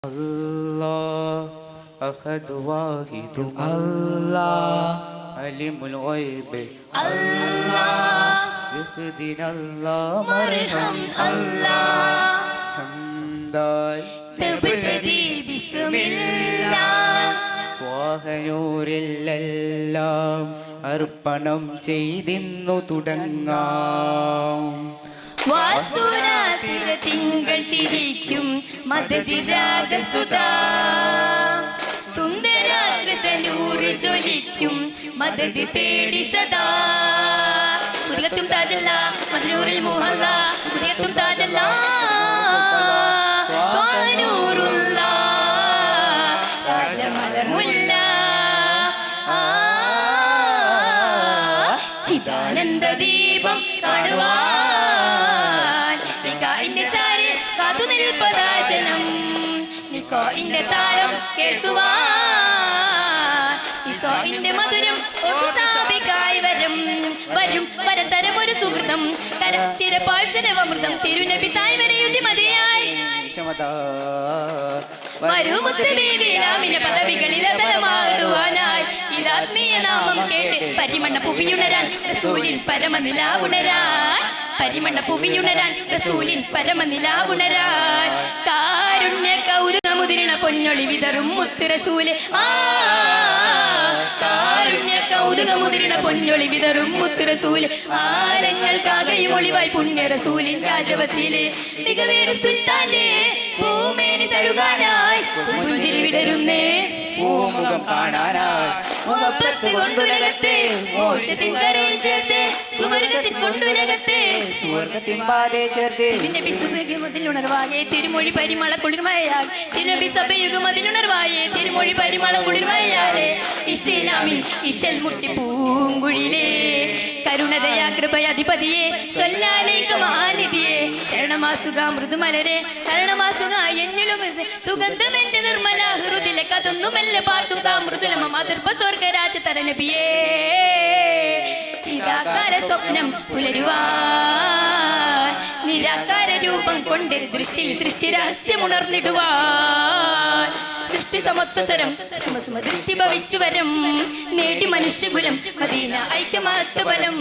الله أحد واحد الله علم الغيب الله يهدنا الله مرحم الله حمدا تبتدي بسم الله വാഹനൂരിലെല്ലാം അർപ്പണം ചെയ്തിന്നു തുടങ്ങാം. വാസുരാതിര തിങ്കൾ ചിരിക്കും മദതിരാഗസുധാ സുന്ദരാകൃതനൂറ് ജ്വലിക്കും മദതി തേടി സദാ ഉദികത്തും താജല്ല മദ്നൂറിൽ മുഹല്ല ഉദികത്തും താജല്ല താനൂറുള്ള രാജമലർമുല്ല ചിദാനന്ദ ദീപം കാണുവാൻ നിക്കായിന്റെ ചാരി കാത്തു നിൽപ്പതാചനം നിക്കോയിന്റെ താളം കേൾക്കുവാൻ ഇസോയിന്റെ മധുരം ഒത്തുസാപിക്കായി വരും വരും പരതരം ഒരു സുഹൃതം കരശിരപാഴ്സരവമൃതം തിരുനബി തായ് വരെ യുദ്ധിമതിയായി മരുമുത്തബീവിലാമിന്റെ പദവികളിൽ അതലമാടുവാനായി ഇതാത്മീയ നാമം കേട്ട് പരിമണ്ണ പുവിയുണരാൻ റസൂലിൻ പരമനിലാവുണരാൻ പരിമണ്ണ പുവിയുണരാൻ റസൂലിൻ പരമനിലാവുണരാൻ കാരുണ്യ കൗതുകമുതിരണ പൊന്നൊളി വിതറും മുത്ത് റസൂല് കാരുണ്യ കൗതുകമുതിരണ പൊന്നൊളി വിതറും മുത്ത് റസൂല് ആലങ്ങൾക്കാകയും ഒളിവായി പുണ്യ റസൂലിൻ രാജവസീല് മികവേറെ സുൽത്താന്റെ പൂമേനി തഴുകാനായി പുഞ്ചിരി വിടരുന്നേ പൂമുഖം കാണാനായി മുഖപ്പത്ത് കൊണ്ടുലകത്തെ മോശത്തിൻ കരയിൽ ചേർത്ത് സുവർഗത്തിൻ കൊണ്ടുലകത്തെ സുവർഗത്തിൻ പാതേ ചേർത്ത് തിരുനബി സഭയുഗമതിലുണർവായേ തിരുമൊഴി പരിമള കുളിർമയാൽ തിരുനബി സഭയുഗമതിലുണർവായേ തിരുമൊഴി പരിമള കുളിർമയാലേ ഇസ്ലാമിൽ ഇശൽ മുട്ടി പൂങ്കുഴിലേ കരുണതയാ കൃപയധിപതിയെ സ്വല്ലാലേക മഹാനിധിയെ കരുണമാസുക മൃദുമലരെ കരുണമാസുക എന്നിലും സുഗന്ധം എന്റെ നിർമ്മല ഹൃദിലെ കതൊന്നുമല്ല പാർത്തും താ മൃദുലമ മാതൃപ സ്വർഗരാജ തരനബിയേ ചിതാകാര സ്വപ്നം പുലരുവാൻ നിരാകാര രൂപം കൊണ്ട് ദൃഷ്ടിയിൽ സൃഷ്ടി രഹസ്യമുണർന്നിടുവാൻ സൃഷ്ടി സമസ്തസരം സുമസുമ ദൃഷ്ടി ഭവിച്ചു വരം നേടി മനുഷ്യകുലം മദീന ഐക്യമാത്ത ബലം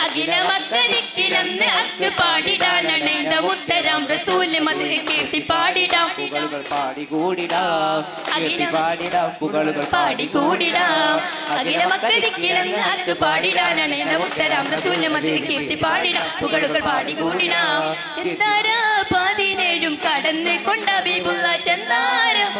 അഖില മക്കനിക്കിലെന്ന് അക്ക് പാടിടാനണൈന്ത ഉത്തരം റസൂല് മത് കീർത്തി പാടിടാം പാടികൂടിടാം പുകളുകൾ പാടികൂടിടാം അഖില മക്കനിക്കിലെന്ന് അക്ക് പാടിടാനണൈന്ത ഉത്തരം റസൂല് മത് കീർത്തി പാടിടാം പുകളുകൾ പാടികൂടിടാം ചെന്താര 17 കടന്ന് കൊണ്ട ബീബുള്ള ചെന്താരം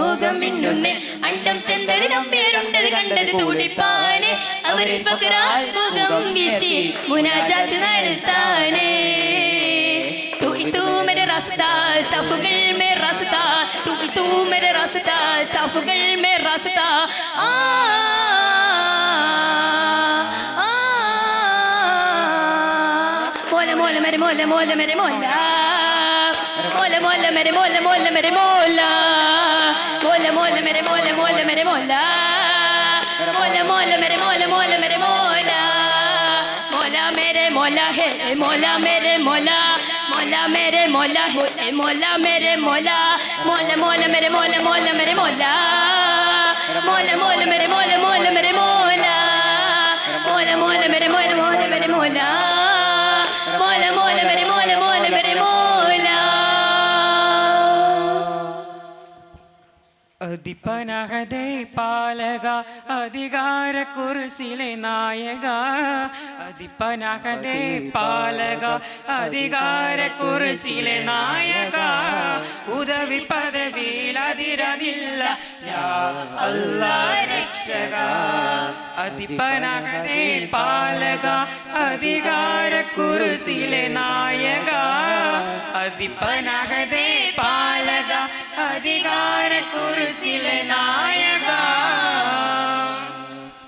മുഖം മിന്നുന്നേ അണ്ടം ചന്ദ്രൻ പേരുണ്ടത് കണ്ടത് തുടിപ്പാനെ അവരിൽ ഫക്രാൻ മുഖം വീശി മുനാജാത്ത് നടത്താനേ तू मेरे रास्ता सफगल में रास्ता तू मेरे रास्ता सफगल में रास्ता मोला मोला मेरे मोला मोला मेरे मोला मोला मोला मेरे मोला मोला मेरे मोला मोला मोला मेरे मोला मोला मेरे मोला मोला मोला मेरे मोला मोला मेरे मोला मोला मेरे मोला है मोला मेरे मोला मोला मेरे मोला है मोला मेरे मोला मोला मोला मेरे मोला मोला मेरे मोला मोला मोला मेरे मोला मोला मेरे मोला मोला मोला मेरे मोला मोला मेरे मोला मोला मोला मेरे मोला मोला मेरे मोला അധിപനഹദേ പാലക അധികാര കുർസിലെ നായക അധിപനഹദേ പാലക അധികാര കുർസിലെ നായക ഉദവി പദവിയിൽ അതിരതില്ല യാ അല്ലാഹ് രക്ഷക അധിപനഹദേ പാലക അധികാര കുർസിലെ നായക അധിപനഹദേ പാലക അധികാര കുർസിലെ നായക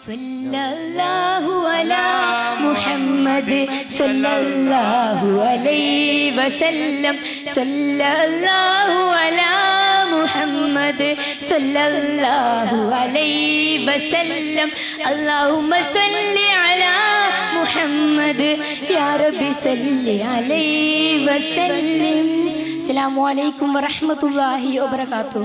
സല്ലല്ലാഹു അലാ മുഹമ്മദ് സല്ലല്ലാഹു അലൈഹി വസല്ലം സല്ലല്ലാഹു അലാ മുഹമ്മദ് സല്ലല്ലാഹു അലൈഹി വസല്ലം അല്ലാഹുമ്മ സല്ലി അലാ മുഹമ്മദ് യാ റബ്ബി സല്ലി അലൈഹി വസല്ലം അസ്സലാമു അലൈക്കും വറഹ്മത്തുള്ളാഹി വബറകാതുഹു.